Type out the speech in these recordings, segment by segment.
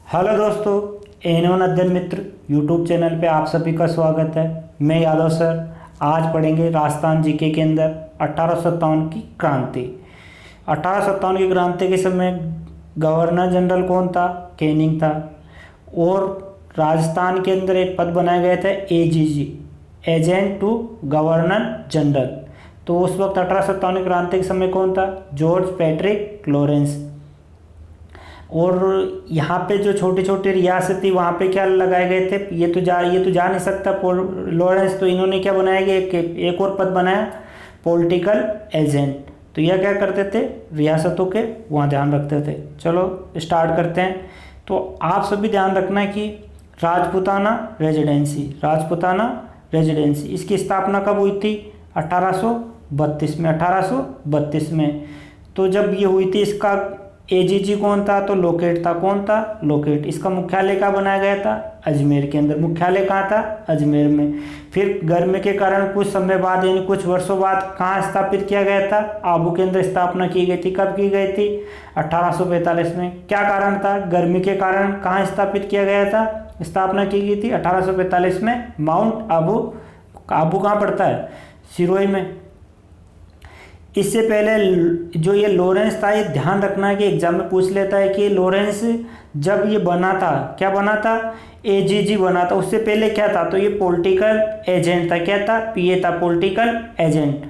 Hello दोस्तों, एनोन अध्ययन मित्र YouTube channel पे आप सभी का स्वागत है। मैं यादव सर। आज पढ़ेंगे राजस्थान जीके के अंदर 1857 की क्रांति। 1857 की क्रांति के समय गवर्नर जनरल कौन था? कैनिंग था। और राजस्थान के अंदर एक पद बनाया गया था AGG, agent to governor general. तो उस वक्त 1857 की क्रांति के समय कौन था? George Patrick Lawrence. और यहाँ पे जो छोटी छोटी रियासत थी वहाँ पे क्या लगाए गए थे? ये तो जा नहीं सकता लॉरेंस, तो इन्होंने क्या बनाया कि एक और पद बनाया, पॉलिटिकल एजेंट। तो यह क्या करते थे? रियासतों के वहाँ ध्यान रखते थे। चलो स्टार्ट करते हैं। तो आप सभी ध्यान रखना है कि राजपूताना रेजिडेंसी इसकी स्थापना कब हुई थी? 1832 में। तो जब ये हुई थी, इसका एजीजी कौन था? तो लोकेट था। कौन था? लोकेट। इसका मुख्यालय कहाँ बनाया गया था? अजमेर के अंदर। मुख्यालय कहाँ था? अजमेर में। फिर गर्मी के कारण कुछ समय बाद यानी कुछ वर्षों बाद कहाँ स्थापित किया गया था? आबू के अंदर स्थापना की गई थी। कब की गई थी? 1845 में। क्या कारण था? गर्मी के कारण कहाँ स्थापित किया गया था? स्थापना की गई थी 1845 में माउंट आबू। आबू कहाँ पड़ता है? सिरोही में। इससे पहले जो ये लॉरेंस था, ये ध्यान रखना है कि एग्जाम में पूछ लेता है कि लॉरेंस जब ये बना था, क्या बना था? एजीजी बना था। उससे पहले क्या था? तो ये पॉलिटिकल एजेंट था। क्या था? पीए था, पॉलिटिकल एजेंट,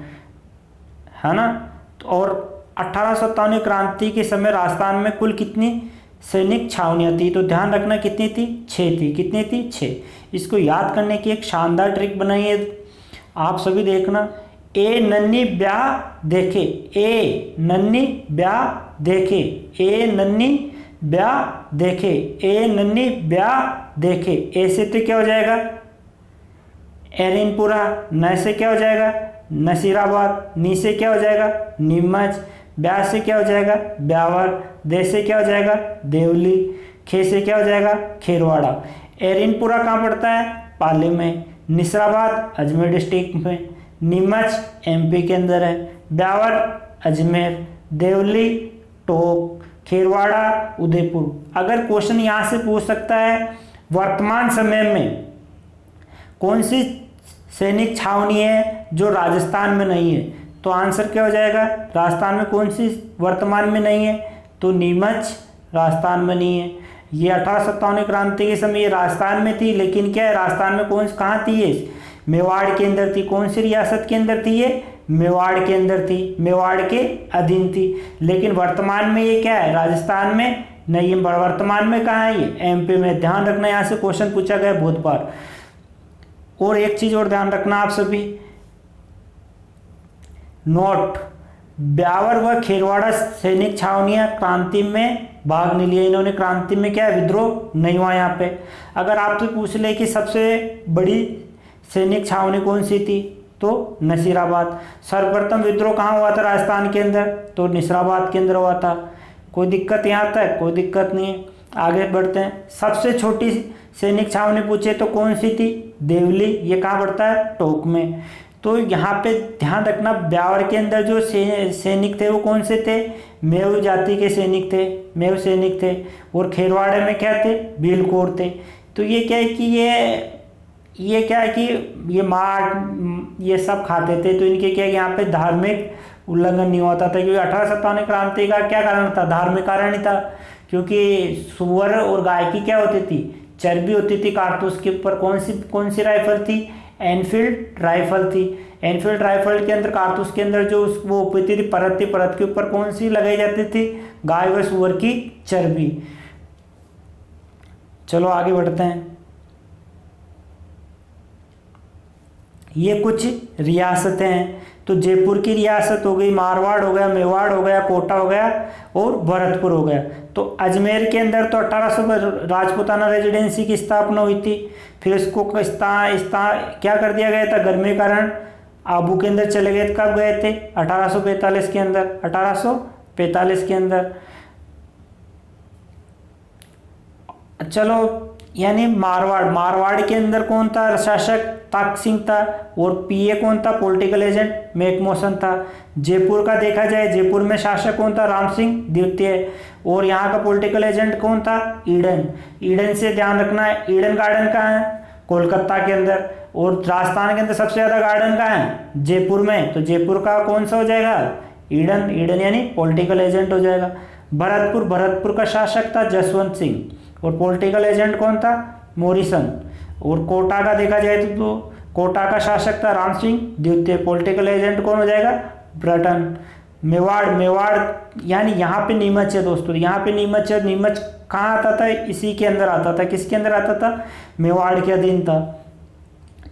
है ना। और 1857 क्रांति के समय राजस्थान में कुल कितनी सैनिक छावनियाँ थी? तो ध्यान रखना कितनी थी? 6 थी। कितनी थी? 6। इसको याद करने की एक शानदार ट्रिक बनाई है, आप सभी देखना। ए नन्ही ब्याह देखे, ए नन्ही ब्याह देखे, ए नन्ही ब्याह देखे, ए नन्ही ब्याह देखे। ए से तो क्या हो जाएगा? एरिनपुरा। न से क्या हो जाएगा? नसीराबाद। नी से क्या हो जाएगा? नीमच। ब्याह से क्या हो जाएगा? ब्यावर। दे से क्या हो जाएगा? देवली। खे से क्या हो जाएगा? खेरवाड़ा। एरिनपुरा कहाँ पड़ता है? पाली में। निसराबाद अजमेर डिस्ट्रिक्ट में। नीमच एमपी के अंदर है। ब्यावर अजमेर। देवली टोक। खेरवाड़ा उदयपुर। अगर क्वेश्चन यहाँ से पूछ सकता है वर्तमान समय में कौन सी सैनिक छावनी है जो राजस्थान में नहीं है, तो आंसर क्या हो जाएगा? राजस्थान में कौन सी वर्तमान में नहीं है? तो नीमच राजस्थान में नहीं है। ये 1857 क्रांति के समय ये राजस्थान में थी, लेकिन क्या है, राजस्थान में कहाँ थी? ये मेवाड़ के अंदर थी। कौन सी रियासत के अंदर थी? ये मेवाड़ के अंदर थी, मेवाड़ के अधीन थी। लेकिन वर्तमान में ये क्या है? राजस्थान में नहीं है। वर्तमान में कहाँ है? ये एमपी में। ध्यान रखना, यहाँ से क्वेश्चन पूछा गया बहुत बार। और एक चीज और ध्यान रखना आप सभी, नोट, ब्यावर व खेरवाड़ा सैनिक छावनियां क्रांति में भाग नहीं लिया। इन्होंने क्रांति में क्या है? विद्रोह नहीं हुआ। यहाँ पे अगर आपसे पूछ ले कि सबसे बड़ी सैनिक छावनी कौन सी थी, तो नसीराबाद। सर्वप्रथम विद्रोह कहाँ हुआ था राजस्थान के अंदर? तो नसीराबाद के अंदर हुआ था। कोई दिक्कत यहाँ तक? कोई दिक्कत नहीं है। आगे बढ़ते हैं। सबसे छोटी सैनिक छावनी पूछे तो कौन सी थी? देवली। ये कहाँ पड़ता है? टोक में। तो यहाँ पे ध्यान रखना, ब्यावर के अंदर जो सैनिक थे वो कौन से थे? मेव जाति के सैनिक थे, मेव सैनिक थे। और खेरवाड़े में क्या थे? भीलकोर थे। तो ये क्या है कि ये क्या है कि ये मार ये सब खाते थे। तो इनके क्या है कि यहाँ पे धार्मिक उल्लंघन नहीं होता था, क्योंकि 1857 क्रांति का क्या कारण था? धार्मिक कारण ही था। क्योंकि सुअर और गाय की क्या होती थी? चर्बी होती थी कारतूस के ऊपर। कौन सी राइफल थी? एनफील्ड राइफल थी। एनफील्ड राइफल के अंदर कारतूस के अंदर जो वो होती थी परत थी, परत के ऊपर कौन सी लगाई जाती थी? गाय व सुअर की चर्बी। चलो आगे बढ़ते हैं। ये कुछ रियासतें हैं। तो जयपुर की रियासत हो गई, मारवाड़ हो गया, मेवाड़ हो गया, कोटा हो गया और भरतपुर हो गया। तो अजमेर के अंदर तो 1800 में राजपूताना रेजिडेंसी की स्थापना हुई थी। फिर इसको क्या कर दिया गया था? गर्मी के कारण आबू के अंदर चले गए। कब गए थे? 1845 के अंदर। 1845 के अंदर। चलो, यानी मारवाड़ के अंदर कौन था शासक? ताक सिंह था। और पीए कौन था? पॉलिटिकल एजेंट मैकमोहन था। जयपुर का देखा जाए, जयपुर में शासक कौन था? राम सिंह द्वितीय। और यहाँ का पॉलिटिकल एजेंट कौन था? ईडन। ईडन से ध्यान रखना है, ईडन गार्डन कहाँ है? कोलकाता के अंदर। और राजस्थान के अंदर सबसे ज़्यादा गार्डन कहाँ है? जयपुर में। तो जयपुर का कौन सा हो जाएगा? ईडन। ईडन यानी पॉलिटिकल एजेंट हो जाएगा। भरतपुर, भरतपुर का शासक था जसवंत सिंह और पॉलिटिकल एजेंट कौन था? मॉरिसन। और कोटा का देखा जाए तो कोटा का शासक था राम सिंह द्वितीय, पॉलिटिकल एजेंट कौन हो जाएगा? ब्रटन। मेवाड़, मेवाड़ यानी यहाँ पे नीमच है दोस्तों, यहाँ पे नीमच है। नीमच कहाँ आता था? इसी के अंदर आता था। किसके अंदर आता था? मेवाड़ के अधीन था।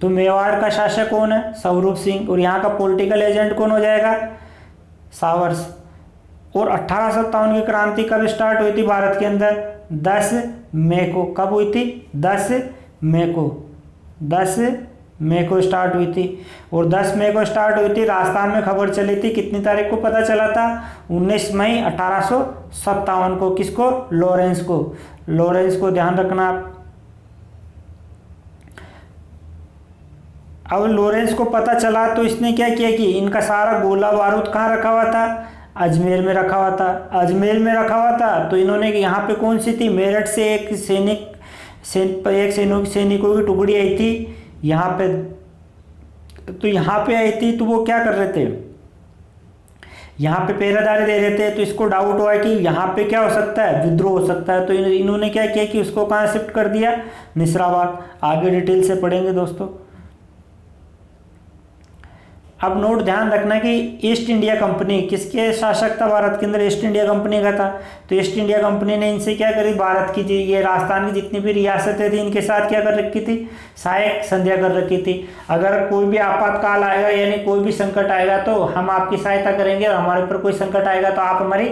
तो मेवाड़ का शासक कौन है? स्वरूप सिंह। और यहाँ का पॉलिटिकल एजेंट कौन हो जाएगा? सावर्स। और 1857 की क्रांति कब स्टार्ट हुई थी भारत के अंदर? 10 मई को। कब हुई थी? 10 मई को। 10 मई को स्टार्ट हुई थी। और 10 मई को स्टार्ट हुई थी। राजस्थान में खबर चली थी, कितनी तारीख को पता चला था? 19 मई 1857 को। किसको? लॉरेंस को। लॉरेंस को ध्यान रखना आप। अब लॉरेंस को पता चला तो इसने क्या किया कि इनका सारा गोला बारूद कहाँ रखा हुआ था? अजमेर में रखा हुआ था। अजमेर में रखा हुआ था तो इन्होंने यहाँ पे कौन सी थी? मेरठ से एक सैनिकों की टुकड़ी आई थी यहाँ पे। तो यहाँ पे आई थी तो वो क्या कर रहे थे? यहाँ पे पहरेदारी दे रहे थे। तो इसको डाउट हुआ कि यहाँ पे क्या हो सकता है? विद्रोह हो सकता है। तो इन्होंने क्या किया कि उसको कहाँ शिफ्ट कर दिया? निसराबाद। आगे डिटेल से पढ़ेंगे दोस्तों। अब नोट ध्यान रखना कि ईस्ट इंडिया कंपनी किसके शासक था भारत के अंदर? ईस्ट इंडिया कंपनी का था। तो ईस्ट इंडिया कंपनी ने इनसे क्या करी? भारत की ये राजस्थान की जितनी भी रियासतें थी इनके साथ क्या कर रखी थी? सहायक संधियां कर रखी थी। अगर कोई भी आपातकाल आएगा यानी कोई भी संकट आएगा तो हम आपकी सहायता करेंगे, और हमारे ऊपर कोई संकट आएगा तो आप हमारी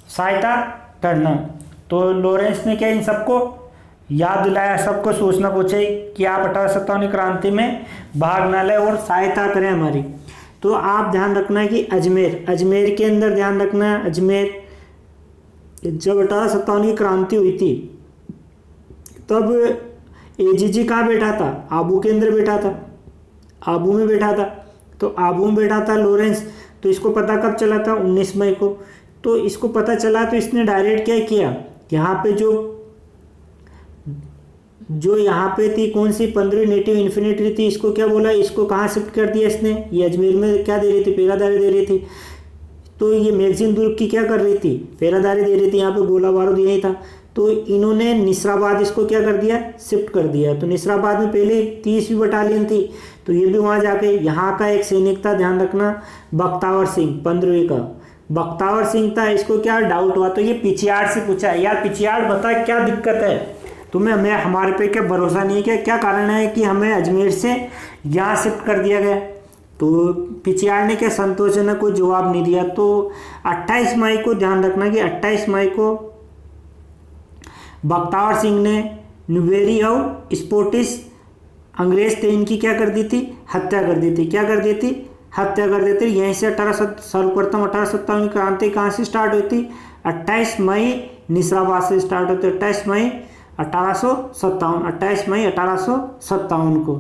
सहायता करना। तो लॉरेंस ने क्या इन सबको याद दिलाया, सबको सोचना पूछे कि आप 1857 की क्रांति में भाग ना लें और सहायता करें हमारी। तो आप ध्यान रखना है कि अजमेर, अजमेर के अंदर ध्यान रखना है। अजमेर जब 1857 की क्रांति हुई थी तब एजीजी कहाँ बैठा था? आबू के अंदर बैठा था। आबू में बैठा था। तो आबू में बैठा था लॉरेंस। तो इसको पता कब चला था? 19 मई को। तो इसको पता चला तो इसने डायरेक्ट क्या किया? यहाँ पे जो यहाँ पे थी कौन सी 15वीं नेटिव इन्फिनिटी थी, इसको क्या बोला? इसको कहाँ शिफ्ट कर दिया इसने? ये अजमेर में क्या दे रही थी? पहरादारी दे रही थी। तो ये मैगजीन दुर्ग की क्या कर रही थी? पहरादारी दे रही थी। यहाँ पे गोला बारूद यही था। तो इन्होंने निसराबाद इसको क्या कर दिया? शिफ्ट कर दिया। तो निसराबाद में पहले 30वीं बटालियन थी तो ये भी वहाँ जाके, यहाँ का एक सैनिक था ध्यान रखना, बख्तावर सिंह 15वीं का। बख्तावर सिंह था। इसको क्या डाउट हुआ तो ये पिछियाड़ से पूछा, यार पिछियाड़ बता क्या दिक्कत है तुम्हें, हमें हमारे पे क्या भरोसा नहीं है क्या कारण है कि हमें अजमेर से यहाँ शिफ्ट कर दिया गया? तो पिछियाड़ ने क्या संतोषजनक कोई जवाब नहीं दिया। तो 28 मई को ध्यान रखना कि 28 मई को बख्तावर सिंह ने नुवेरी और स्पोर्टिस अंग्रेज थे इनकी क्या कर दी थी? हत्या कर दी थी। क्या कर दी थी? हत्या कर दी थी। यहीं से सर्वप्रथम 1857 की क्रांति कहाँ से स्टार्ट हुई थी? 28 मई निसराबाद से स्टार्ट होती है। 28 मई 1857, 28 मई 1857 को।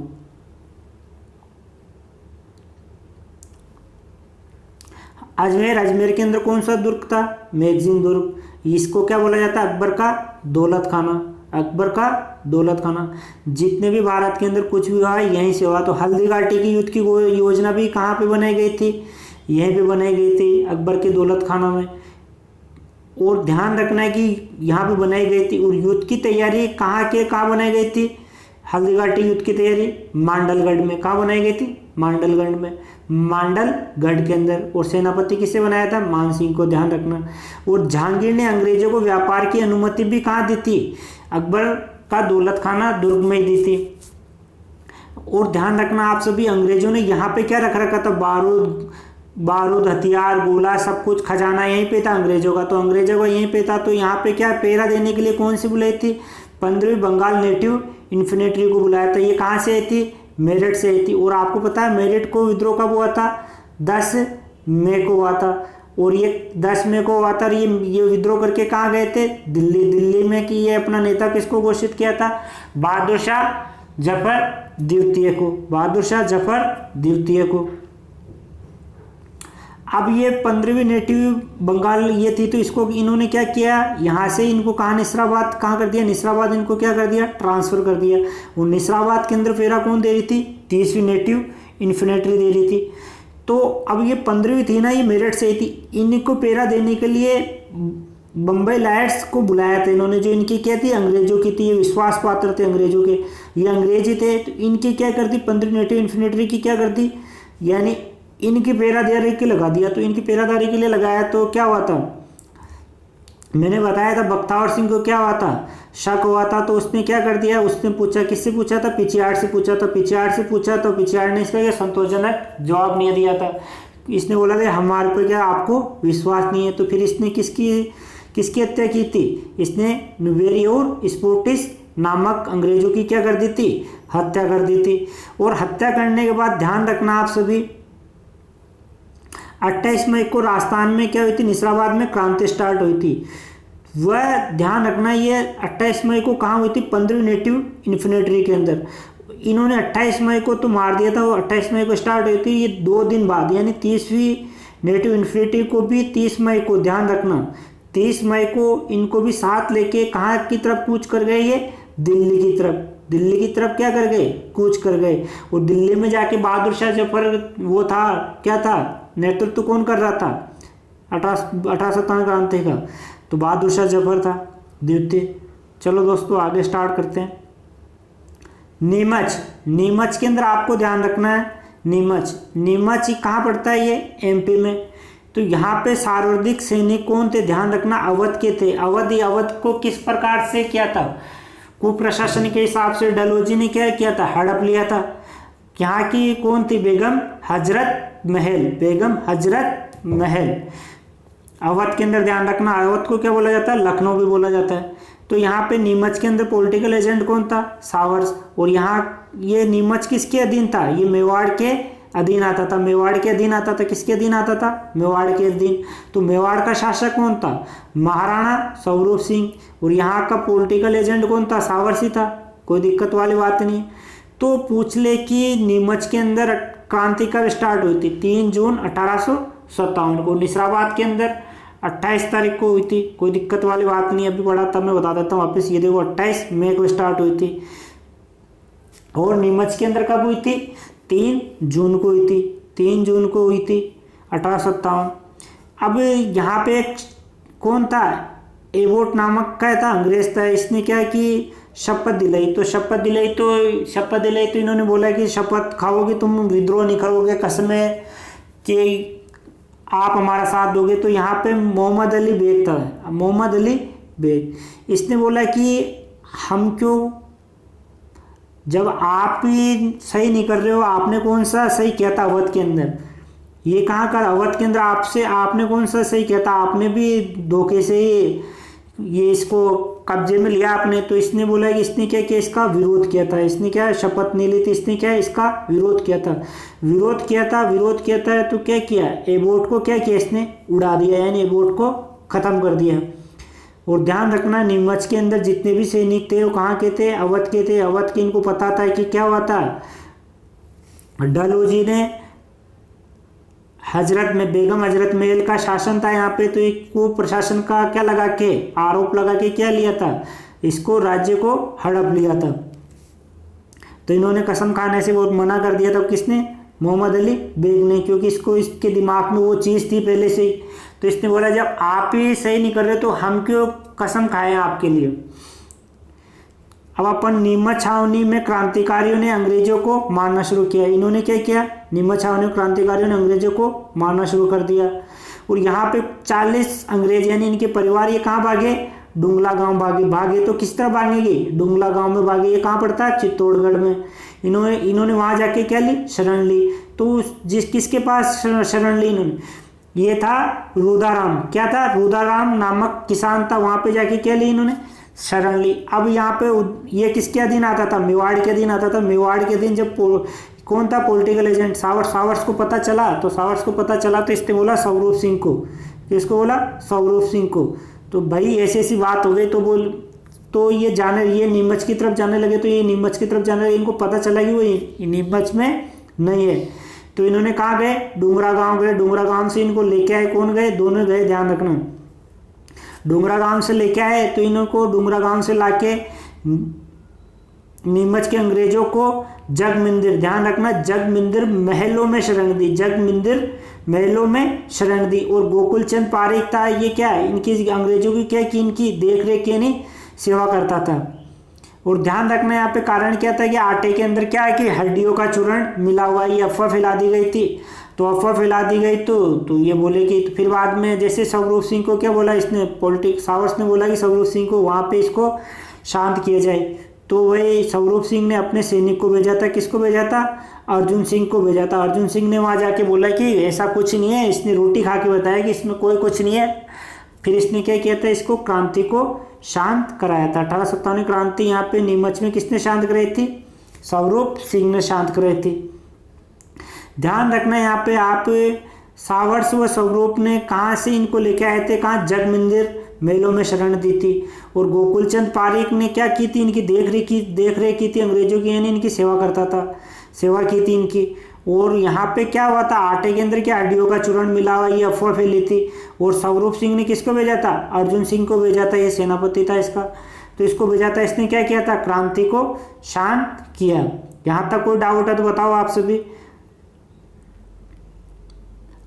अजमेर, अजमेर के अंदर कौन सा दुर्ग था? मैगजीन दुर्ग। इसको क्या बोला जाता है? अकबर का दौलत खाना। अकबर का दौलत खाना। जितने भी भारत के अंदर कुछ भी हुआ है यहीं से हुआ। तो हल्दी घाटी की युद्ध की योजना भी कहाँ पे बनाई गई थी? यहीं पे बनाई गई थी अकबर के दौलत खाना में। और ध्यान रखना है कि यहाँ पे बनाई गई थी। और युद्ध की तैयारी कहाँ बनाई गई थी? हल्दी घाटी युद्ध की तैयारी मांडलगढ़ में। कहाँ बनाई गई थी? मांडलगढ़ में, मांडलगढ़ के अंदर। और सेनापति किसे बनाया था? मान सिंह को। ध्यान रखना। और जहांगीर ने अंग्रेजों को व्यापार की अनुमति भी कहाँ दी थी? अकबर का दौलत खाना दुर्ग में ही दी थी। और ध्यान रखना आप सभी, अंग्रेजों ने यहाँ पे क्या रख रखा था? बारूद, हथियार, गोला, सब कुछ खजाना यहीं पे था अंग्रेजों का। तो अंग्रेजों का यहीं पे था। तो यहाँ पे क्या पहरा देने के लिए कौन सी बुलाई थी? 15वीं बंगाल नेटिव इन्फिनिट्री को बुलाया था। ये कहाँ से आई थी? मेरठ से आई थी। और आपको पता है मेरठ को विद्रोह कब हुआ था? 10 मई को हुआ था। और ये 10 मई को हुआ था। ये विद्रोह करके कहाँ गए थे? दिल्ली। दिल्ली में कि ये अपना नेता किसको घोषित किया था? बहादुर शाह जफर द्वितीय को, बहादुर शाह जफर द्वितीय को। अब ये 15वीं नेटिव बंगाल ये थी, तो इसको इन्होंने क्या किया, यहाँ से इनको कहाँ निस्राबाद कहाँ कर दिया, निस्राबाद इनको क्या कर दिया, ट्रांसफ़र कर दिया। और निस्राबाद के अंदर फेरा कौन दे रही थी, 30वीं नेटिव इन्फेंट्री दे रही थी। तो अब ये 15वीं थी ना, ये मेरठ से थी, इनको पेरा देने के लिए बम्बई लाइट्स को बुलाया था इन्होंने, जो इनकी क्या थी, अंग्रेजों की थी, ये विश्वास पात्र थे अंग्रेजों के, ये अंग्रेजी थे। तो इनकी क्या कर दी, 15वीं नेटिव इन्फेंट्री की क्या कर दी, यानी इनकी पेरादारी के लगा दिया। तो इनकी पेरादारी के लिए लगाया तो क्या हुआ था, मैंने बताया था बख्तावर सिंह को क्या हुआ था, शक हुआ था। तो उसने क्या कर दिया, उसने पूछा, किससे पूछा था, पिछियाड़ से पूछा था। पिछियाड़ से पूछा तो पिछियाड़ ने इसका संतोषजनक जवाब नहीं दिया था। इसने बोला था हमारे पर क्या आपको विश्वास नहीं है। तो फिर इसने किसकी हत्या की थी, इसने नुवेरी और स्पोर्टिस नामक अंग्रेजों की क्या कर दी थी, हत्या कर दी थी। और हत्या करने के बाद ध्यान रखना आप सभी, 28 मई को राजस्थान में क्या हुई थी, निस्राबाद में क्रांति स्टार्ट हुई थी। वह ध्यान रखना, ये 28 मई को कहाँ हुई थी, 15वीं नेटिव इन्फेंट्री के अंदर। इन्होंने 28 मई को तो मार दिया था, वो 28 मई को स्टार्ट हुई थी, ये 2 दिन बाद यानी 30वीं नेटिव इन्फेंट्री को भी 30 मई को, ध्यान रखना 30 मई को इनको भी साथ लेके कहाँ की तरफ कूच कर गए, ये दिल्ली की तरफ, दिल्ली की तरफ क्या कर गए, कूच कर गए। और दिल्ली में जाके बहादुर शाह जफर वो था, क्या था, नेतृत्व कौन कर रहा था, 1857 क्रांति का, तो बहादुर शाह जफर था द्वितीय। चलो दोस्तों आगे स्टार्ट करते हैं। नीमच के अंदर आपको ध्यान रखना है, नीमच कहाँ पड़ता है, ये एमपी में। तो यहाँ पे सर्वाधिक सैनिक कौन थे, ध्यान रखना अवध के थे। अवध को किस प्रकार से किया था, कुप्रशासन के हिसाब से डलहौजी ने क्या किया था, हड़प लिया था। यहाँ की कौन थी, बेगम हजरत महल। अवध के अंदर ध्यान रखना, अवध को क्या बोला जाता है, लखनऊ भी बोला जाता है। तो यहाँ पे नीमच के अंदर पॉलिटिकल एजेंट कौन था, सावर्स। और यहाँ ये नीमच किसके अधीन था, ये मेवाड़ के अधीन आता था, मेवाड़ के अधीन आता था, किसके अधीन आता था, मेवाड़ के अधीन। तो मेवाड़ का शासक कौन था, महाराणा स्वरूप सिंह। और यहाँ का पॉलिटिकल एजेंट कौन था, सावर्स ही था, कोई दिक्कत वाली बात नहीं। तो पूछ ले कि नीमच के अंदर क्रांति कब स्टार्ट हुई थी, 3 जून 1857 को। निस्राबाद के अंदर 28 तारीख को हुई थी, कोई दिक्कत वाली बात नहीं, अभी पढ़ा था मैं बता देता हूँ वापस। ये देखो 28 मई को स्टार्ट हुई थी। और नीमच के अंदर कब हुई थी, 3 जून को हुई थी, 3 जून को हुई थी 1857। अब यहाँ पे एक कौन था, एबोट नामक का था, अंग्रेज था। इसने क्या कि शपथ दिलाई, तो इन्होंने बोला कि शपथ खाओगे तुम, विद्रोह नहीं करोगे, कसम है कि आप हमारा साथ दोगे। तो यहाँ पे मोहम्मद अली बेग था, मोहम्मद अली बेग। इसने बोला कि हम क्यों, जब आप ही सही नहीं कर रहे हो, आपने कौन सा सही किया था अवध के अंदर, ये कहाँ का अवध के अंदर आपने कौन सा सही किया था, आपने भी धोखे से ये इसको कब्जे में लिया आपने। तो इसने बोला कि इसने क्या किया, इसका विरोध किया था। इसने क्या, शपथ नहीं ली थी, इसने क्या, इसका विरोध किया था। तो क्या किया, एबोट को क्या किया, इसने उड़ा दिया, यानी एबोट को ख़त्म कर दिया। और ध्यान रखना, नीमच के अंदर जितने भी सैनिक थे वो कहाँ के थे, अवध के थे। अवध के इनको पता था कि क्या हुआ था, डलहौजी ने बेगम हजरत महल का शासन था यहाँ पे, तो एक को प्रशासन का क्या लगा के, आरोप लगा के क्या लिया था, इसको राज्य को हड़प लिया था। तो इन्होंने कसम खाने से वो मना कर दिया था, किसने, मोहम्मद अली बेग ने, क्योंकि इसके दिमाग में वो चीज़ थी पहले से ही। तो इसने बोला जब आप ही सही नहीं कर रहे तो हम क्यों कसम खाएं आपके लिए। अब अपन नीमच छावनी में क्रांतिकारियों ने अंग्रेजों को मारना शुरू किया। इन्होंने क्या किया, नीमच छावनी में क्रांतिकारियों ने अंग्रेजों को मारना शुरू कर दिया। और यहाँ पे 40 अंग्रेज यानी इनके परिवार ये कहाँ भागे, डुंगला गांव भागे। तो किस तरह भागेंगे, डुंगला गांव में भागे। ये कहाँ पड़ता है, चित्तौड़गढ़ में। इन्होंने वहाँ जाके क्या ली, शरण ली। तो किसके पास शरण ली इन्होंने, ये था रुदाराम। क्या था, रुदाराम नामक किसान था, वहाँ पे जाके क्या ली इन्होंने, शरण ली। अब यहाँ पे ये किसके अधीन आता था, मेवाड़ के अधीन आता था। मेवाड़ के अधीन जब कौन था, पॉलिटिकल एजेंट सावर्स को पता चला। तो इसने बोला स्वरूप सिंह को, किसको बोला, स्वरूप सिंह को। तो भाई ऐसी बात हो गई, तो बोल तो ये नीमच की तरफ जाने लगे, तो ये नीमच की तरफ जाने लगे, इनको पता चला कि वो नीमच में नहीं है, तो इन्होंने कहाँ गए, डूंगरा गांव गए। डूंगरा गांव से इनको लेके आए, कौन गए, दोनों गए, ध्यान रखना। डूंगरा गांव से लेके आए तो इनको डूंगरा गांव से लाके नीमच के अंग्रेजों को जगमंदिर, ध्यान रखना, जगमंदिर महलों में शरण दी, जगमंदिर महलों में शरण दी। और गोकुल चंद पारीक था, ये क्या है, इनकी अंग्रेजों की क्या कि इनकी देख रेख की नहीं सेवा करता था। और ध्यान रखना यहाँ पे कारण क्या था कि आटे के अंदर क्या है कि हड्डियों का चूर्ण मिला हुआ, ये अफवाह फैला दी गई थी। तो अफवाह फैला दी गई तो ये बोले कि, तो फिर बाद में जैसे स्वरूप सिंह को क्या बोला इसने, सावर्स ने बोला कि स्वरूप सिंह को वहाँ पे इसको शांत किया जाए। तो वही स्वरूप सिंह ने अपने सैनिक को भेजा था, किसको भेजा था, अर्जुन सिंह को भेजा था। अर्जुन सिंह ने वहाँ जाके बोला कि ऐसा कुछ नहीं है, इसने रोटी खा के बताया कि इसमें कोई कुछ नहीं है। फिर इसने क्या किया था, इसको क्रांति को शांत कराया था। 1857 क्रांति यहाँ पे नीमच में किसने शांत कराई थी, स्वरूप सिंह ने शांत कराई थी। ध्यान रखना यहाँ पे आप, सावर्स व स्वरूप ने कहाँ से इनको लेके आए थे, कहाँ, जगमंदिर मेलों में शरण दी थी। और गोकुलचंद पारीक ने क्या की थी, इनकी देख रेख की थी अंग्रेजों की, यानी इनकी सेवा करता था, सेवा की थी इनकी। और यहाँ पे क्या हुआ था, आटे के अंदर क्या हड्डियों का चूर्ण मिला हुआ, ये अफवाह फैली थी। और स्वरूप सिंह ने किसको भेजा था, अर्जुन सिंह को भेजा था, ये सेनापति था इसका, तो इसको भेजा था। इसने क्या किया था, क्रांति को शांत किया। यहाँ तक कोई डाउट है तो बताओ आप सभी।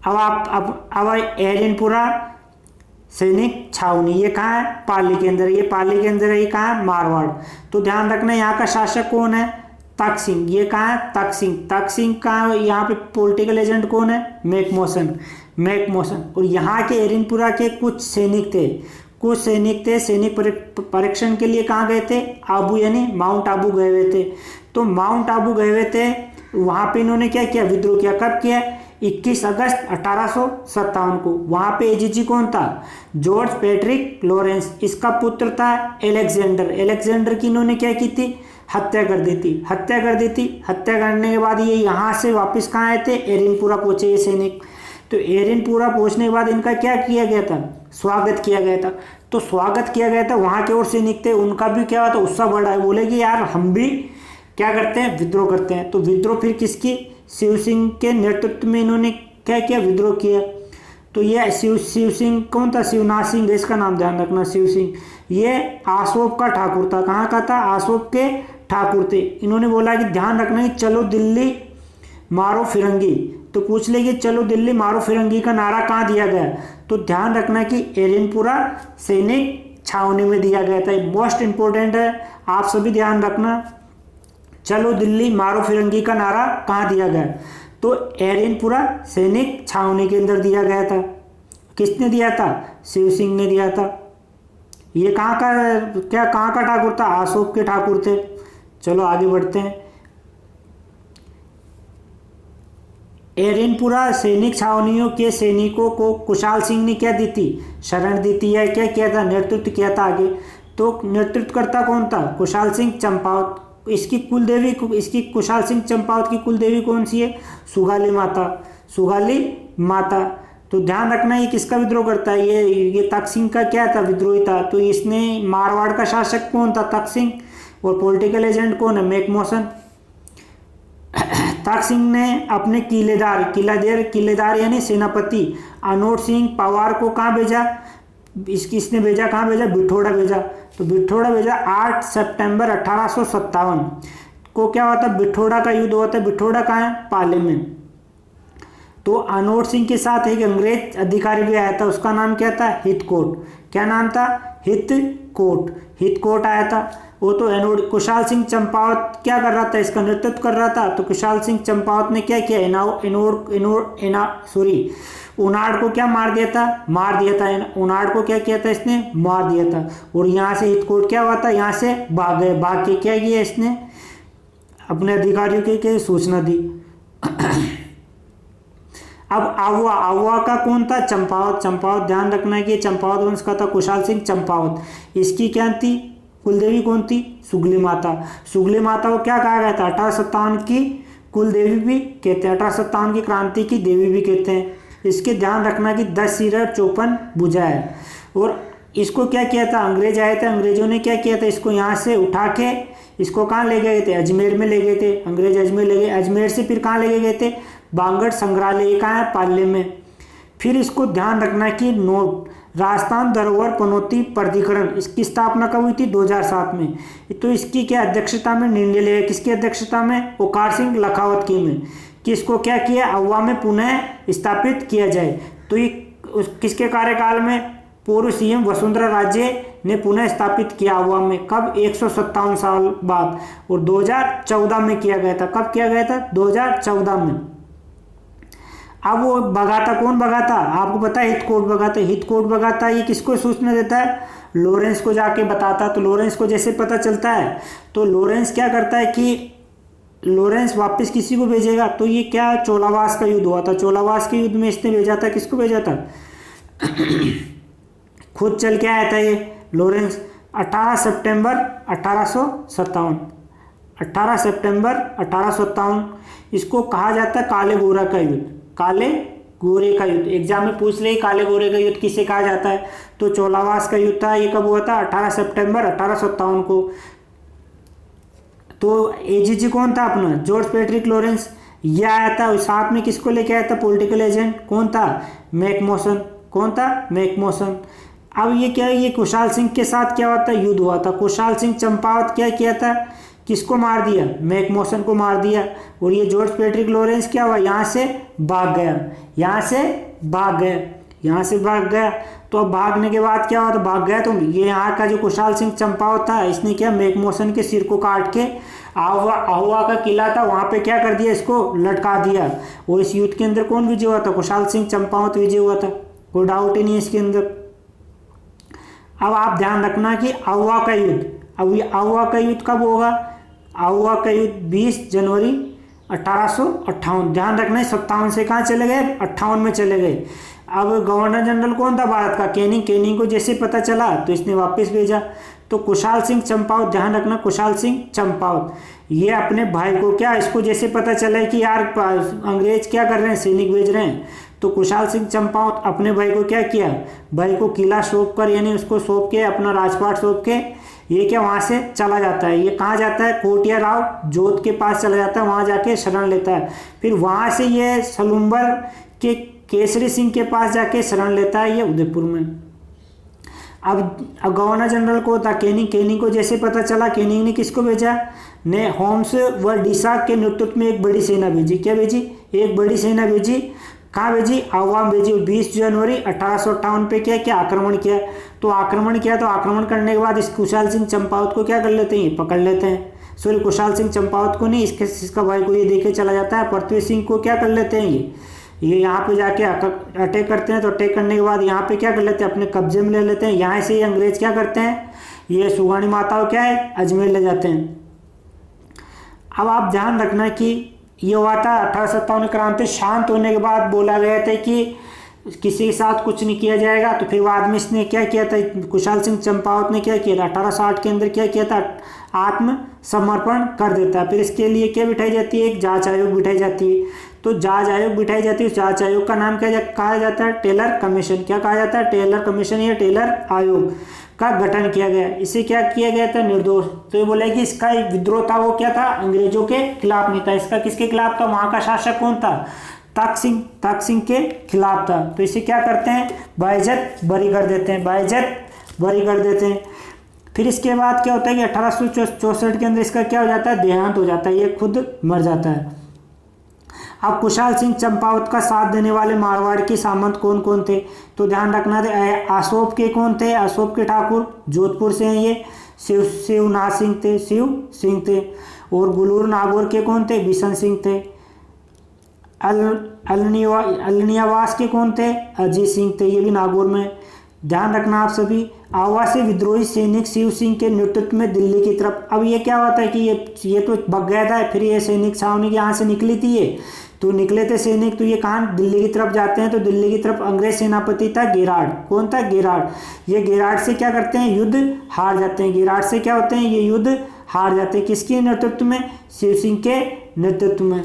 अब एरिनपुरा सैनिक छावनी, ये कहाँ है, पाली के अंदर, ये पाली के अंदर है, ये कहाँ है, मारवाड़। तो ध्यान रखना यहाँ का शासक कौन है, तख्त सिंह, ये कहाँ है, तख्त सिंह। तख्त सिंह का यहाँ पे पॉलिटिकल एजेंट कौन है, मैकमोहन। और यहाँ के एरिनपुरा के कुछ सैनिक थे, सैनिक परीक्षण के लिए कहाँ गए थे, आबू यानी माउंट आबू गए हुए थे। तो माउंट आबू गए हुए थे, वहाँ पे इन्होंने क्या किया, विद्रोह किया। कब किया, 21 अगस्त 1857 को। वहाँ पे एजीजी कौन था, जॉर्ज पैट्रिक लॉरेंस, इसका पुत्र था एलेक्जेंडर की इन्होंने क्या की थी, हत्या कर दी थी। हत्या करने के बाद ये यहाँ से वापस कहाँ आए थे, एरिनपुरा पहुंचे ये सैनिक। तो एरिनपुरा पहुंचने के बाद इनका क्या किया गया था, स्वागत किया गया था। तो स्वागत किया गया था, वहाँ के और सैनिक थे, उनका भी क्या हुआ था, उत्साह बढ़ा है, बोले कि यार हम भी क्या करते हैं, विद्रोह करते हैं। तो विद्रोह फिर किसकी, शिव सिंह के नेतृत्व में इन्होंने क्या किया, विद्रोह किया। तो ये शिव सिंह कौन था, शिवनाथ सिंह, इसका नाम ध्यान रखना, शिव सिंह। ये आसोप का ठाकुर था, कहाँ का था, आसोप के ठाकुर थे। इन्होंने बोला कि ध्यान रखना कि चलो दिल्ली मारो फिरंगी। तो पूछ ले कि चलो दिल्ली मारो फिरंगी का नारा कहाँ दिया गया, तो ध्यान रखना कि एरिनपुरा सैनिक छावनी में दिया गया था। मोस्ट इंपॉर्टेंट है, आप सभी ध्यान रखना। चलो दिल्ली मारो फिरंगी का नारा कहाँ दिया गया, तो एरिनपुरा सैनिक छावनी के अंदर दिया गया था। किसने दिया था, शिव सिंह ने दिया था। ये कहाँ का ठाकुर था, आसोप के ठाकुर थे। चलो आगे बढ़ते हैं। एरिनपुरा सैनिक छावनियों के सैनिकों को कुशाल सिंह ने क्या दी थी, शरण दी थी, या क्या किया था, नेतृत्व किया था आगे। तो नेतृत्वकर्ता कौन था, कुशाल सिंह चंपावत। इसकी कुशाल सिंह चंपावत की कुल देवी कौन सी है, सुगाली माता। तो ध्यान रखना ये किसका विद्रोह करता है, ये तख्त सिंह का क्या था, विद्रोही था। तो इसने, मारवाड़ का शासक कौन था, तख्त सिंह, और पॉलिटिकल एजेंट कौन है, मैकमोहन। तख्त सिंह ने अपने किलेदार यानी सेनापति अनोट सिंह पवार को कहाँ भेजा, इसने भेजा कहाँ भेजा, बिठोड़ा भेजा। तो बिठोड़ा भेजा 8 सितंबर 1857 को क्या हुआ था, बिठोड़ा का युद्ध हुआ था। बिठोड़ा कहाँ है, पाले में। तो अनोट सिंह के साथ एक अंग्रेज अधिकारी भी आया था, उसका नाम क्या था, हितकोट। क्या नाम था, हितकोट आया था। वो तो कुशाल सिंह चंपावत क्या कर रहा था, इसका नेतृत्व कर रहा था। तो कुशाल सिंह चंपावत ने क्या किया, उनाड़ को क्या मार दिया था, उनाड़ को क्या किया था, इसने मार दिया था। और यहाँ से हितकोट क्या हुआ था, यहाँ से भाग के क्या किया, इसने अपने अधिकारियों के सूचना दी। अब आहुआ का कौन था, चंपावत। ध्यान रखना है कि चंपावत वंश का था कुशाल सिंह चंपावत। इसकी क्या थी, कुलदेवी कौन थी, सुगली माता को क्या कहा गया था, 1857 की कुलदेवी भी कहते हैं, 1857 की क्रांति की देवी भी कहते हैं। इसके ध्यान रखना कि 10 सिर और 54 भुजा है। और इसको क्या किया था, अंग्रेज आए थे, अंग्रेजों ने क्या किया था, इसको यहाँ से उठा के इसको कहाँ ले गए थे, अजमेर में ले गए थे। अंग्रेज अजमेर ले गए, अजमेर से फिर कहाँ ले गए थे, बांगड़ संग्रहालय, ये कहाँ है, पाले में। फिर इसको ध्यान रखना कि नोट, राजस्थान धरोहर पनौती प्राधिकरण, इसकी स्थापना कब हुई थी, 2007 में। तो इसकी क्या अध्यक्षता में निर्णय लिया, किसकी अध्यक्षता में, ओकार सिंह लखावत की में, कि इसको क्या किया, अव्वा में पुनः स्थापित किया जाए। तो ये किसके कार्यकाल में, पूर्व सीएम वसुंधरा राजे ने पुनः स्थापित किया अव्वा में, कब, 157 साल बाद, और 2014 में किया गया था। कब किया गया था, 2014 में। अब वो भगाता कौन भगाता, आपको पता है, हितकोट भगाता। हितकोट भगाता ये किसको सूचना देता है, लॉरेंस को जाके बताता। तो लॉरेंस को जैसे पता चलता है तो लॉरेंस क्या करता है कि लॉरेंस वापस किसी को भेजेगा। तो ये क्या, चोलावास का युद्ध हुआ था, चोलावास के युद्ध में इसने भेजा था, किसको भेजा था खुद चल के आया था ये लॉरेंस। 18 सितंबर 1857, 18 सितंबर 1857 इसको कहा जाता है काले गोरा का युद्ध। काले गोरे का युद्ध एग्जाम में पूछ ले, काले गोरे का युद्ध किसे कहा जाता है, तो चोलावास का युद्ध था। ये कब हुआ था, 18 सितंबर 1857 को। तो एजीजी कौन था अपना, जॉर्ज पैट्रिक लॉरेंस, ये आया था। साथ में किसको लेके आया था, पॉलिटिकल एजेंट कौन था, मैकमोसन। कौन था, मैकमोसन। अब ये क्या है, ये कुशाल सिंह के साथ क्या हुआ था, युद्ध हुआ था। कुशाल सिंह चंपावत क्या किया था, किसको मार दिया, मैकमोसन को मार दिया। और ये जॉर्ज पैट्रिक लॉरेंस क्या हुआ, यहाँ से भाग गया, यहाँ से भाग गया, यहाँ से भाग गया। तो अब भागने के बाद क्या हुआ, तो भाग गया। तो ये यहाँ का जो कुशाल सिंह चंपावत था, इसने क्या, मैकमोसन के सिर को काट के आहुआ का किला था वहाँ पे क्या कर दिया, इसको लटका दिया। और इस युद्ध के अंदर कौन विजय हुआ था, कुशाल सिंह चंपावत विजय हुआ था, कोई डाउट ही नहीं है इसके अंदर। अब आप ध्यान रखना कि आहुआ का युद्ध, अब ये आहुआ का युद्ध कब होगा, आहुआ का युद्ध 20 जनवरी 1858। ध्यान रखना है, 57 से कहाँ चले गए, 58 में चले गए। अब गवर्नर जनरल कौन था भारत का, कैनिंग। कैनिंग को जैसे पता चला तो इसने वापस भेजा। तो कुशाल सिंह चंपावत, ध्यान रखना, कुशाल सिंह चंपावत ये अपने भाई को क्या, इसको जैसे पता चला कि यार अंग्रेज क्या कर रहे हैं, सैनिक भेज रहे हैं, तो कुशाल सिंह चंपावत अपने भाई को क्या किया, भाई को किला सौंप कर, यानी उसको सौंप के, अपना राजपाट सौंप के ये क्या वहाँ से चला जाता है। ये कहाँ जाता है, कोटिया राव जोत के पास चला जाता है, वहाँ जाके शरण लेता है। फिर वहाँ से ये सलुम्बर के केसरी सिंह के पास जाके शरण लेता है, ये उदयपुर में। अब गवर्नर जनरल को था कैनिंग। कैनिंग को जैसे पता चला, कैनिंग ने किसको भेजा, ने होम्स व डिसाक के नेतृत्व में एक बड़ी सेना भेजी। क्या भेजी, एक बड़ी सेना भेजी। कहाँ भेजी, आवाम भेजी। 20 जनवरी 1858 पे क्या आक्रमण किया। तो आक्रमण किया, तो आक्रमण करने के बाद इस कुशाल सिंह चंपावत को क्या कर लेते हैं, पकड़ लेते हैं। सॉरी, कुशाल सिंह चंपावत को नहीं, इसका भाई को ये देके चला जाता है। पृथ्वी सिंह को क्या कर लेते हैं, ये यहाँ पे जाके अटैक करते हैं। तो अटैक करने के बाद यहाँ पे क्या कर लेते हैं, अपने कब्जे में ले लेते हैं। यहाँ से ये अंग्रेज क्या करते हैं, ये सुगानी माता को क्या है, अजमेर ले जाते हैं। अब आप ध्यान रखना कि ये हुआ था 1857 क्रांति शांत होने के बाद बोला गया था कि किसी के साथ कुछ नहीं किया जाएगा। तो फिर बाद में इसने क्या किया था, कुशाल सिंह चंपावत ने क्या किया था, 1860 के अंदर क्या किया था, आत्मसमर्पण कर देता है। फिर इसके लिए क्या बिठाई जाती है, एक जांच आयोग बिठाई जाती है। तो जांच आयोग बिठाई जाती है, उस जांच आयोग का नाम क्या कहा जाता है, टेलर कमीशन। क्या कहा जाता है, टेलर कमीशन या टेलर आयोग का गठन किया गया। इसे क्या किया गया था, निर्दोष। तो ये बोला कि इसका विद्रोह था, वो क्या था, अंग्रेजों के खिलाफ नहीं था। इसका किसके खिलाफ था, वहाँ का शासक कौन था, तख्त सिंह के खिलाफ था। तो इसे क्या करते हैं, बाइज्जत बरी कर देते हैं, बाइज्जत बरी कर देते हैं। फिर इसके बाद क्या होता है कि 1864 के अंदर इसका क्या हो जाता है, देहांत हो जाता है, ये खुद मर जाता है। अब कुशाल सिंह चंपावत का साथ देने वाले मारवाड़ के सामंत कौन कौन थे, तो ध्यान रखना थे। अशोक के कौन थे, अशोक के ठाकुर जोधपुर से हैं ये, शिवनाथ सिंह थे, शिव सिंह थे। और गुलूर नागौर के कौन थे, बिशन सिंह थे। अलनियावास के कौन थे, अजीत सिंह थे, ये भी नागौर में। ध्यान रखना आप सभी। आवा से विद्रोही सैनिक शिव सिंह के नेतृत्व में दिल्ली की तरफ। अब ये क्या हुआ था कि ये तो भग गया था, फिर ये सैनिक छावनी की यहाँ से निकली थी, ये तो निकले थे सैनिक, तो ये कहाँ, दिल्ली की तरफ जाते हैं। तो दिल्ली की तरफ अंग्रेज सेनापति था गेरार्ड। कौन था, गेरार्ड। ये गेरार्ड से क्या करते हैं, युद्ध हार जाते हैं। गेरार्ड से क्या होते हैं, ये युद्ध हार जाते हैं। किसके नेतृत्व में, शिव सिंह के नेतृत्व में।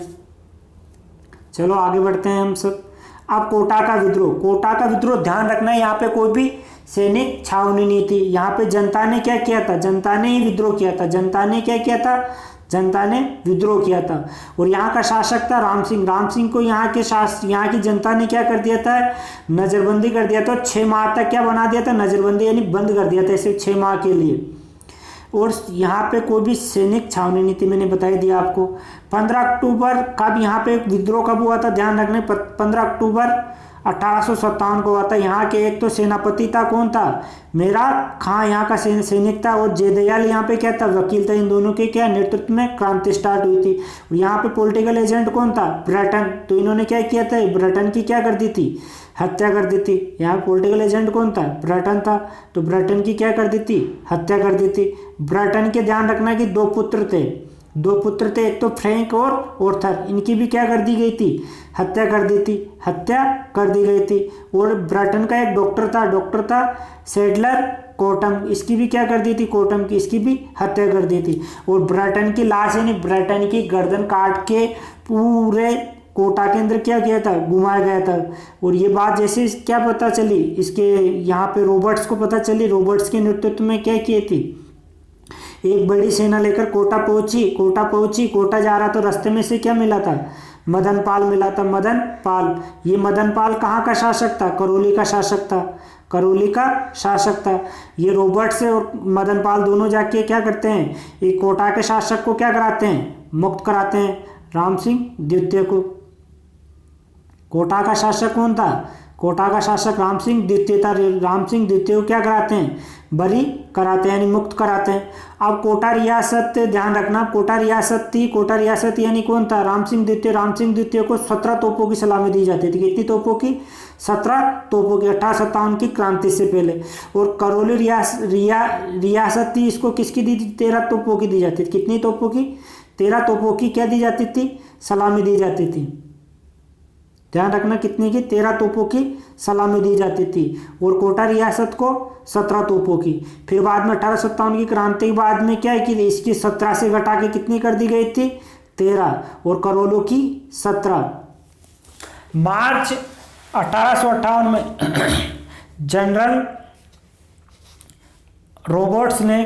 चलो आगे बढ़ते हैं हम सब। अब कोटा का विद्रोह, कोटा का विद्रोह ध्यान रखना है, यहाँ पे कोई भी सैनिक छावनी नीति। यहाँ पे जनता ने क्या किया था, जनता ने ही विद्रोह किया था। जनता ने क्या किया था, जनता ने विद्रोह किया था। और यहाँ का शासक था राम सिंह। राम सिंह को यहाँ की जनता ने क्या कर दिया था, नज़रबंदी कर दिया था। 6 माह तक क्या बना दिया था, नज़रबंदी, यानी बंद कर दिया था इसे 6 माह के लिए। और यहाँ पे कोई भी सैनिक छावनी नीति मैंने बता दिया आपको। 15 अक्टूबर कब यहाँ पे विद्रोह कब हुआ था, ध्यान रखने, 15 अक्टूबर 1857 को हुआ था। यहाँ के एक तो सेनापति था, कौन था, मेरा खां यहाँ का सैनिक था, और जयदयाल यहाँ पे क्या था, वकील था। इन दोनों के क्या नेतृत्व में क्रांति स्टार्ट हुई थी। यहाँ पे पॉलिटिकल एजेंट कौन था, ब्रिटेन। तो इन्होंने क्या किया था, ब्रिटेन की क्या कर दी थी, हत्या कर दी थी। यहाँ पॉलिटिकल एजेंट कौन था, ब्रिटेन था। तो ब्रिटेन की क्या कर दी थी, हत्या कर दी थी। ब्रिटेन के ध्यान रखना कि 2 पुत्र थे, 2 पुत्र थे, एक तो फ्रैंक और ऑर्थर। इनकी भी क्या कर दी गई थी, हत्या कर दी थी, हत्या कर दी गई थी। और ब्रिटेन का एक डॉक्टर था सेडलर कोटम, इसकी भी क्या कर दी थी, कोटम की, इसकी भी हत्या कर दी थी। और ब्रिटेन की लाश यानी ब्रिटेन की गर्दन काट के पूरे कोटा के अंदर क्या किया था, घुमाया गया था। और ये बात जैसे क्या पता चली, इसके यहाँ पे रॉबर्ट्स को पता चली, रॉबर्ट्स के नेतृत्व में क्या किए थी, एक बड़ी सेना लेकर कोटा पहुंची। कोटा जा रहा तो रास्ते में से क्या मिला था, मदन पाल मिला था, मदन पाल। ये मदन पाल कहाँ का शासक था, करौली का शासक था, करौली का शासक था। ये रॉबर्ट्स और मदन पाल दोनों जाके क्या करते हैं, एक कोटा के शासक को क्या कराते हैं, मुक्त कराते हैं, राम सिंह द्वितीय को। कोटा का शासक कौन था, कोटा का शासक राम सिंह द्वितीय था। राम सिंह द्वितीय को क्या कराते हैं, बरी कराते हैं, यानी मुक्त कराते हैं। अब कोटा रियासत, ध्यान रखना, कोटा रियासत थी। कोटा रियासत यानी कौन था, राम सिंह द्वितीय। राम सिंह द्वितीय को 17 तोपों की सलामी दी जाती थी। कितनी तोपों की, 17 तोपों की, 1857 की क्रांति से पहले। और करौली रियासत थी, इसको किसकी दी थी, 13 तोपों की दी जाती थी। कितनी तोपों की, 13 तोपों की क्या दी जाती थी, सलामी दी जाती थी। ध्यान रखना, कितने की, 13 तोपों की सलामी दी जाती थी। और कोटा रियासत को 17 तोपों की। फिर बाद में 1857 की क्रांति के बाद में क्या है कि इसकी 17 से घटा के कितनी कर दी गई थी, 13, और करोलों की 17। मार्च 1858 में जनरल रॉबर्ट्स ने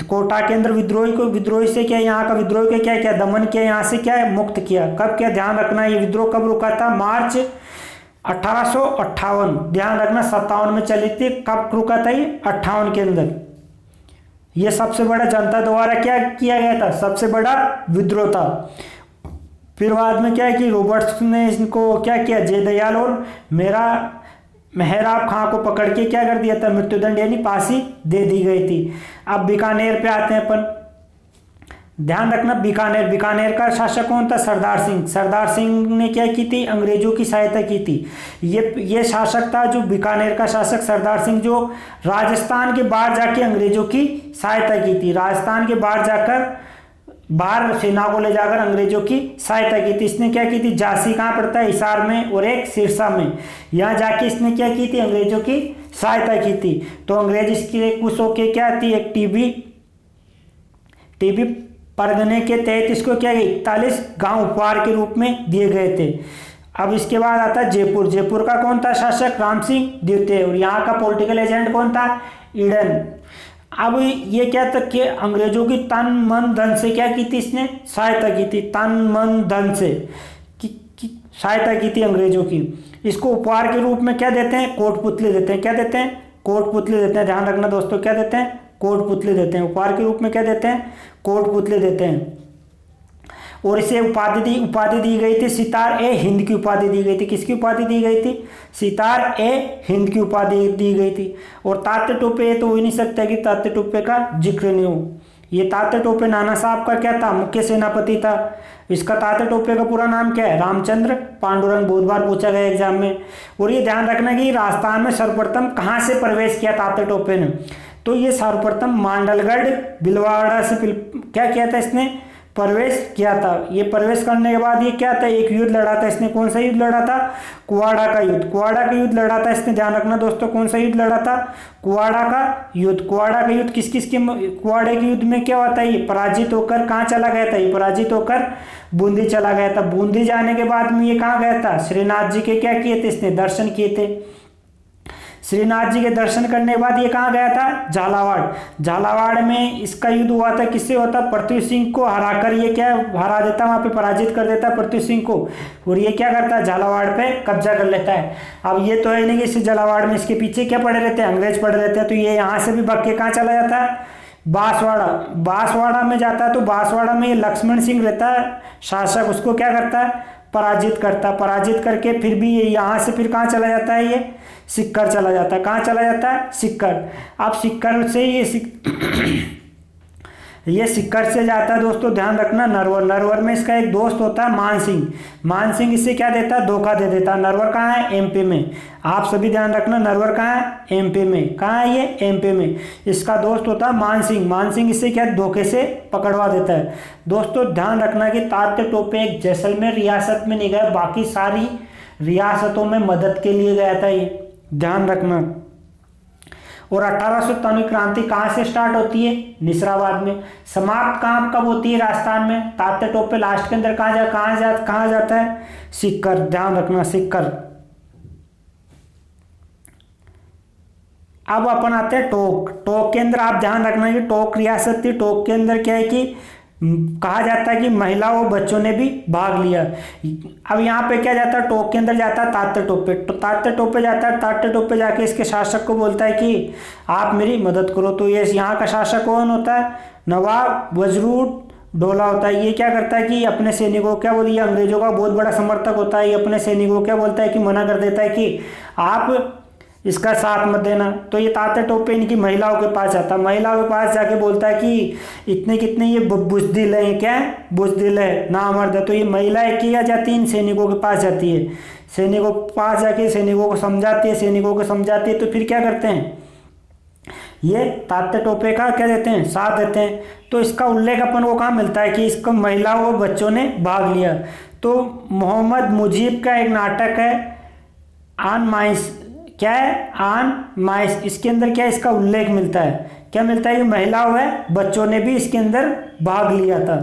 कोटा के अंदर विद्रोही से क्या, यहाँ का विद्रोह के क्या क्या दमन किया, यहाँ से क्या है, मुक्त किया। कब क्या, ध्यान रखना, ये विद्रोह कब रुका था, मार्च 1858। ध्यान रखना, 57 में चली थी, कब रुका था ये, 58 के अंदर। ये सबसे बड़ा जनता द्वारा क्या किया गया था, सबसे बड़ा विद्रोह था। फिर बाद में क्या है कि रॉबर्ट्स ने इनको क्या किया, जयदयाल और मेहराब खां को पकड़ के क्या कर दिया था, मृत्युदंड यानी फांसी दे दी गई थी। अब बीकानेर पे आते हैं अपन। ध्यान रखना, बीकानेर का शासक कौन था, सरदार सिंह ने क्या की थी, अंग्रेजों की सहायता की थी। ये शासक था जो बीकानेर का शासक सरदार सिंह, जो राजस्थान के बाहर जाके अंग्रेजों की सहायता की थी। राजस्थान के बाहर सेना को ले जाकर अंग्रेजों की सहायता की थी। इसने क्या की थी, झांसी कहाँ पड़ता है, हिसार में, और एक सिरसा में, यहाँ जाके इसने क्या की थी, अंग्रेजों की सहायता की थी। तो अंग्रेज इसके कुछ होके क्या थी, एक टीबी परगने के तहत इसको क्या 41 गांव उपहार के रूप में दिए गए थे। अब इसके बाद आता है जयपुर का कौन था शासक, राम सिंह द्वितीय। और यहाँ का पॉलिटिकल एजेंट कौन था, ईडन। अब ये क्या था कि अंग्रेजों की तन मन धन से क्या की थी, इसने सहायता की थी, तन मन धन से सहायता की थी अंग्रेजों की। इसको उपहार के रूप में क्या देते हैं, कोटपुतली देते हैं। क्या देते हैं, कोटपुतली देते हैं। ध्यान रखना दोस्तों, क्या देते हैं, कोटपुतली देते हैं। उपहार के रूप में क्या देते हैं, कोटपुतली देते हैं। और इसे उपाधि दी गई थी, सितार ए हिंद की उपाधि दी गई थी। किसकी उपाधि दी गई थी, सितार ए हिंद की उपाधि दी गई थी। और तात्या टोपे, ये तो हो ही नहीं सकता कि तात्या टोपे का जिक्र नहीं हो। ये तात्या टोपे नाना साहब का क्या था, मुख्य सेनापति था। इसका तात्या टोपे का पूरा नाम क्या है, रामचंद्र पांडुरंग। बहुत बार पूछा गया एग्जाम में। और ये ध्यान रखना कि राजस्थान में सर्वप्रथम कहाँ से प्रवेश किया तात्या टोपे ने, तो ये सर्वप्रथम मांडलगढ़ भीलवाड़ा से क्या किया था, इसने प्रवेश किया था। ये प्रवेश करने के बाद ये क्या था, एक युद्ध लड़ा था इसने। कौन सा युद्ध लड़ा था, कुवाड़ा का युद्ध लड़ा था इसने। ध्यान रखना दोस्तों, कौन सा युद्ध लड़ा था, कुवाड़ा का युद्ध। किस किस के, कुवाड़े के युद्ध में क्या होता है, ये पराजित होकर कहाँ चला गया था, ये पराजित होकर बूंदी चला गया था। बूंदी जाने के बाद में ये कहाँ गया था, श्रीनाथ जी के क्या किए थे इसने, दर्शन किए थे। श्रीनाथ जी के दर्शन करने के बाद ये कहाँ गया था, झालावाड़। झालावाड़ में इसका युद्ध हुआ था, किससे हुआ था, पृथ्वी सिंह को हराकर ये क्या हरा देता, वहां पे पराजित कर देता पृथ्वी सिंह को, और ये क्या करता है, झालावाड़ पे कब्जा कर लेता है। अब ये तो है नहीं कि इस झालावाड़ में इसके पीछे क्या पड़े रहते हैं, अंग्रेज पड़े रहते हैं, तो ये यहाँ से भी भाग के कहाँ चला जाता है, बांसवाड़ा। बांसवाड़ा में जाता है, तो बांसवाड़ा में ये लक्ष्मण सिंह रहता है शासक, उसको क्या करता है, पराजित करता है। पराजित करके फिर भी ये यहाँ से फिर कहाँ चला जाता है, ये सिक्कर चला जाता है। कहाँ चला जाता है, सिक्कर। अब सिक्कर से ये सिक्कर से जाता है दोस्तों, ध्यान रखना, नरवर। नरवर में इसका एक दोस्त होता है मान सिंह। मान सिंह इससे क्या देता है, धोखा दे देता है। नरवर कहाँ है, एमपी में। आप सभी ध्यान रखना, नरवर कहाँ है, एमपी में। कहाँ है ये, एमपी में। इसका दोस्त होता है मान सिंह। मान सिंह इससे क्या धोखे से पकड़वा देता है। दोस्तों ध्यान रखना कि तात्या टोपे एक जैसलमेर रियासत में नहीं गया, बाकी सारी रियासतों में मदद के लिए गया था, ये ध्यान रखना। और 1857 की क्रांति कहाँ से स्टार्ट होती है, निसराबाद में। समाप्त कब होती है, राजस्थान में। तात्या टोपे लास्ट के अंदर कहाँ जाता है, सिक्कर। ध्यान रखना, सिक्कर। अब अपन आते हैं टोक। टोक के अंदर आप ध्यान रखना कि टोक रियासत थी। टोक के अंदर क्या है कि कहा जाता है कि महिलाओं और बच्चों ने भी भाग लिया। अब यहाँ पे क्या जाता है, टोक के अंदर जाता है तात्या टोपे। तो तात्या टोपे जाता है, तात्या टोपे जाके इसके शासक को बोलता है कि आप मेरी मदद करो। तो ये यहाँ का शासक कौन होता है, नवाब वजरूद्दौला होता है। ये क्या करता है कि अपने सैनिकों को क्या बोलिए, ये अंग्रेजों का बहुत बड़ा समर्थक होता है। ये अपने सैनिकों को क्या बोलता है कि मना कर देता है कि आप इसका साथ मत देना। तो ये तात्या टोपे इनकी महिलाओं के पास जाता है। महिलाओं के पास जाके बोलता है कि इतने कितने ये बुजदिल है, क्या है, बुजदिल है, नामर्द है। तो ये महिलाएं किया जाती है, इन सैनिकों के पास जाती है। सैनिकों के पास जाके सैनिकों को समझाती है, सैनिकों को समझाती है। तो फिर क्या करते हैं, ये तात्या टोपे का क्या देते हैं, साथ देते हैं। तो इसका उल्लेख अपन को कहाँ मिलता है कि इसको महिलाओं और बच्चों ने भाग लिया। तो मोहम्मद मुजीब का एक नाटक है आन माइस, क्या है, आन माइस। इसके अंदर क्या इसका उल्लेख मिलता है, क्या मिलता है कि महिलाओं व बच्चों ने भी इसके अंदर भाग लिया था।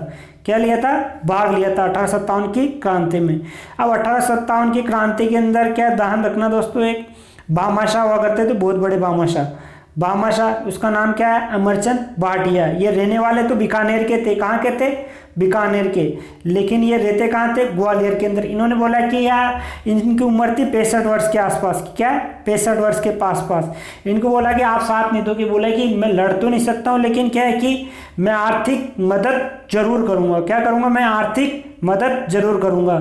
क्या लिया था, भाग लिया था 1857 की क्रांति में। अब 1857 की क्रांति के अंदर क्या ध्यान रखना दोस्तों, एक भामाशाह हुआ करते थे, बहुत बड़े भामाशाह। भामाशाह, उसका नाम क्या है, अमरचंद भाटिया। ये रहने वाले तो बीकानेर के थे। कहाँ के थे, बीकानेर के, लेकिन ये रहते कहाँ थे, ग्वालियर के अंदर। इन्होंने बोला कि यार इनकी उम्र थी 65 वर्ष के आसपास, क्या 65 वर्ष के पास। इनको बोला कि आप साथ नहीं दोगे। बोला कि मैं लड़ तो नहीं सकता हूँ, लेकिन क्या है कि मैं आर्थिक मदद जरूर करूँगा। क्या करूँगा, मैं आर्थिक मदद जरूर करूँगा।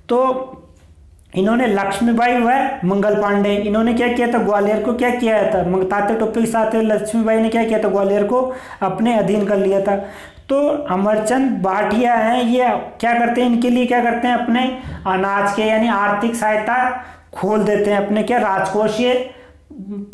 तो इन्होंने लक्ष्मीबाई व मंगल पांडे, इन्होंने क्या किया था, ग्वालियर को क्या किया था, तात्या टोपे के साथ लक्ष्मीबाई ने क्या किया था, ग्वालियर को अपने अधीन कर लिया था। तो अमरचंद भाटिया हैं, ये क्या करते हैं, इनके लिए क्या करते हैं, अपने अनाज के यानी आर्थिक सहायता खोल देते हैं, अपने क्या राजकोष ये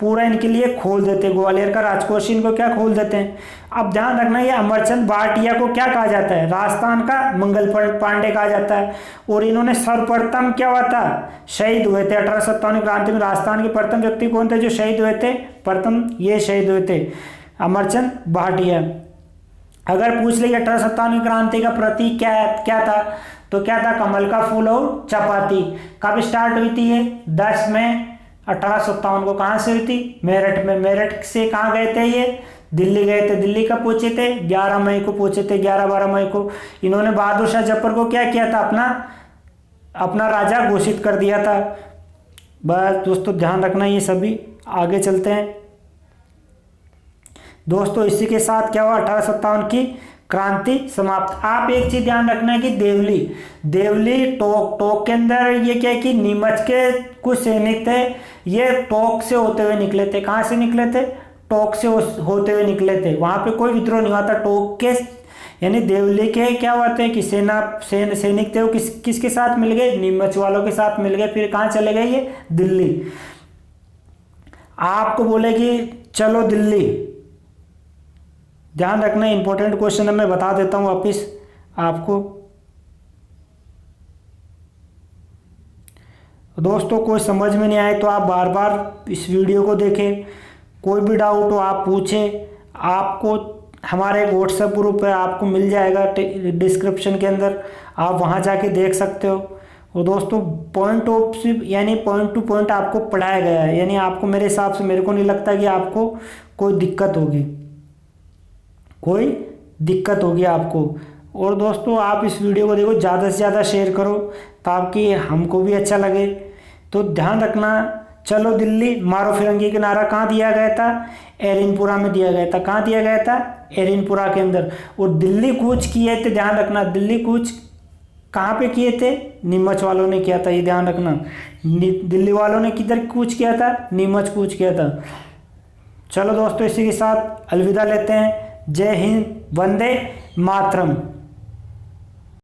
पूरा इनके लिए खोल देते हैं। ग्वालियर का राजकोष इनको क्या खोल देते हैं। अब ध्यान रखना, ये अमरचंद भाटिया को क्या कहा जाता है, राजस्थान का मंगल पांडे कहा जाता है। और इन्होंने सर्वप्रथम क्या हुआ था, शहीद हुए थे 1857 क्रांति में। राजस्थान के प्रथम व्यक्ति कौन थे जो शहीद हुए थे, प्रथम ये शहीद हुए थे अमरचंद भाटिया। अगर पूछ ली 1857 क्रांति का प्रतीक क्या था, तो क्या था, कमल का फूल और चपाती। कब स्टार्ट हुई थी ये, 10 मई 1857 को। कहाँ से हुई थी, मेरठ में। मेरठ से कहाँ गए थे ये, दिल्ली गए थे। दिल्ली कब पहुंचे थे, 11 मई को पहुंचे थे, 11-12 मई को। इन्होंने बहादुर शाह जफर को क्या किया था, अपना राजा घोषित कर दिया था। बस दोस्तों ध्यान रखना, ये सभी आगे चलते हैं दोस्तों। इसी के साथ क्या हुआ, 1857 की क्रांति समाप्त। आप एक चीज ध्यान रखना है कि देवली टोक के अंदर ये क्या है कि नीमच के कुछ सैनिक थे, ये टोक से होते हुए निकले थे। कहाँ से निकले थे, टोक से होते हुए निकले थे। वहां पे कोई विद्रोह नहीं हुआ था। टोक के यानी देवली के क्या हुआ थे कि सैनिक थे, वो किसके साथ मिल गए, नीमच वालों के साथ मिल गए। फिर कहाँ चले गए ये, दिल्ली। आपको बोले कि चलो दिल्ली, ध्यान रखना, इंपॉर्टेंट क्वेश्चन है, मैं बता देता हूं वापिस आपको। दोस्तों कोई समझ में नहीं आए तो आप बार बार इस वीडियो को देखें। कोई भी डाउट हो आप पूछें। आपको हमारे एक व्हाट्सएप ग्रुप है, आपको मिल जाएगा डिस्क्रिप्शन के अंदर, आप वहां जाके देख सकते हो। और दोस्तों पॉइंट ऑफ यानी पॉइंट टू पॉइंट आपको पढ़ाया गया है, यानी आपको मेरे हिसाब से, मेरे को नहीं लगता कि आपको कोई दिक्कत होगी, कोई दिक्कत होगी आपको। और दोस्तों आप इस वीडियो को देखो, ज़्यादा से ज़्यादा शेयर करो ताकि हमको भी अच्छा लगे। तो ध्यान रखना, चलो दिल्ली मारो फिरंगी के नारा कहाँ दिया गया था? एरिनपुरा में दिया गया था। कहाँ दिया गया था? एरिनपुरा के अंदर। और दिल्ली कूच किए थे, ध्यान रखना, दिल्ली कूच कहाँ पे किए थे? नीमच वालों ने किया था, ये ध्यान रखना। दिल्ली वालों ने किधर कूच किया था? नीमच कूच किया था। चलो दोस्तों इसी के साथ अलविदा लेते हैं। जय हिंद, वंदे मातरम।